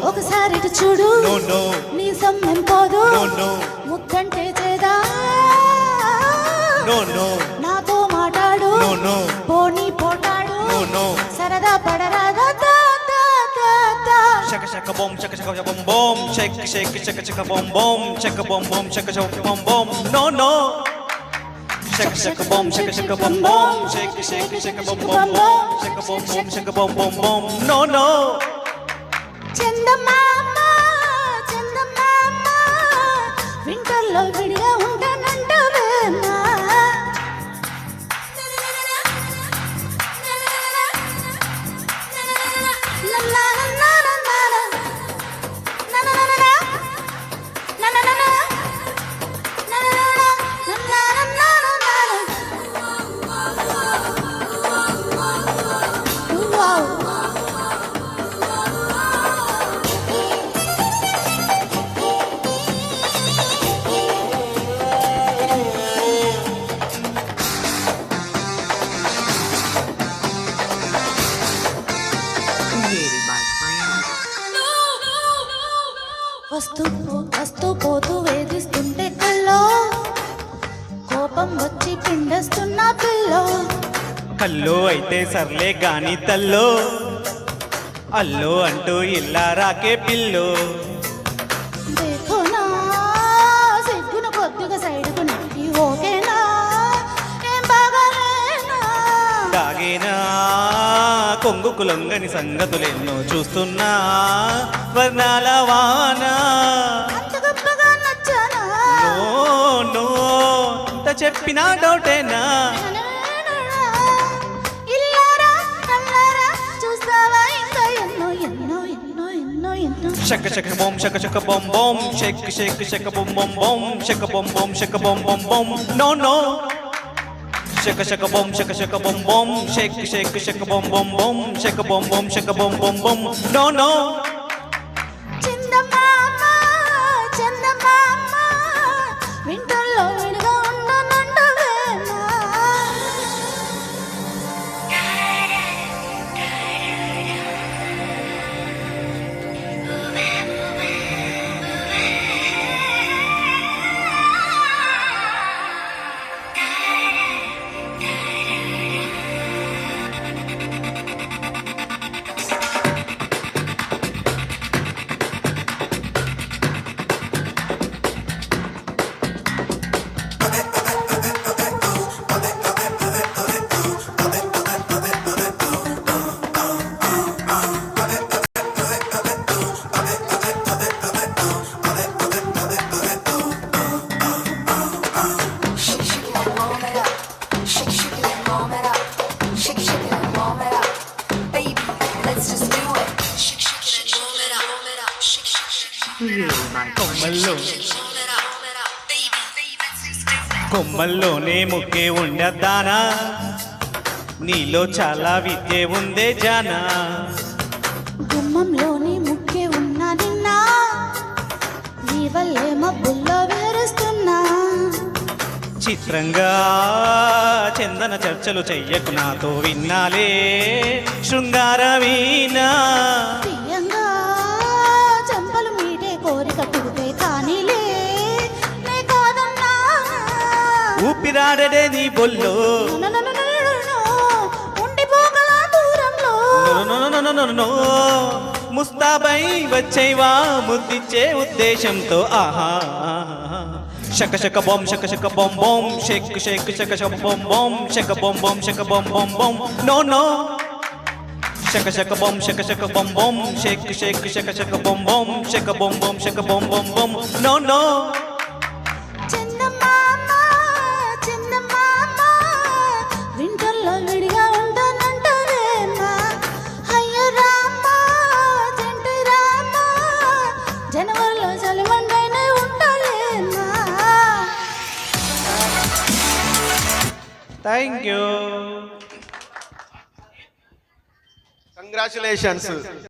ఒకసారి ఇటు చూడు నో నో నీ సొమ్మం పోదు నో నో ముక్కంటే చేదా నో నో నాతో మాట్లాడు నో నో పోనీ పోటాడు నో నో సరదా పడరాదా దా దా దా దా shaka shaka boom shake shake shaka shaka boom shaka shaka shaka boom no no shaka shaka boom shake shaka boom shaka boom no no చందమామ చందమామ వింటర్లో విడిగా ఉంటానంటవేమా వస్తూ పోతూ వేధిస్తుంటే కల్లో కోపం వచ్చి పిండేస్తున్నా పిల్లో కల్లో అయితే సర్లే గాని తల్లో అల్లో అంటూ ఇల్లా రాకే పిల్లో దేఖోనా సిగ్గున కొద్దిగా సైడ్కు నెట్టి ఓకేనా ఏం బాగాలేనా దాగేనా కొంగుకు లొంగని సంగతులెన్నో చూస్తున్నా వర్ణాల వాన అంత గొప్పగా నచ్చానా నో నో ఇంత చెప్పినా డౌటేనా ఇల్లారా నల్లారా చూస్తావా ఇంకా ఎన్నో ఎన్నో ఎన్నో ఎన్నో ఎన్నో shaka shaka boom shake shake boom shaka boom no no shaka shaka boom shake shaka boom no no చందమామ చందమామ వింటర్లో విడిగా ఉండనంటవేమా కొమ్మల్లోనే ముక్కే ఉండద్దానా నీలో చాలా విద్య ఉందే జానా గుమ్మంలోని ముక్కే ఉన్నా నిన్నా నీ వల్లే మబ్బుల్లో వేరుస్తున్నా చిత్రంగా చందన చర్చలు చెయ్యకు నాతో విన్నాలే శృంగార వీణా ప్రియంగా చెంపలు మీటే కోరిక పుడితే కానీలే నే కాదన్నా ఊపిరాడడే నీ బొల్లో ఉండిపోగల దూరంలో నో ముస్తాబై వచ్చేవా ముద్దిచ్చే ఉద్దేశంతో ఆహా shaka shaka boom shake shaka boom shaka shaka boom no no shaka shaka boom shake shaka boom no no చందమామ చందమామ వింటర్లో విడిగా ఉంటానంటవేమా అయ్యో రామ జంటి రామ జనవరిలో చలిమండైనా ఉంటాలేమా thank you కంగ్రాచులేషన్స్.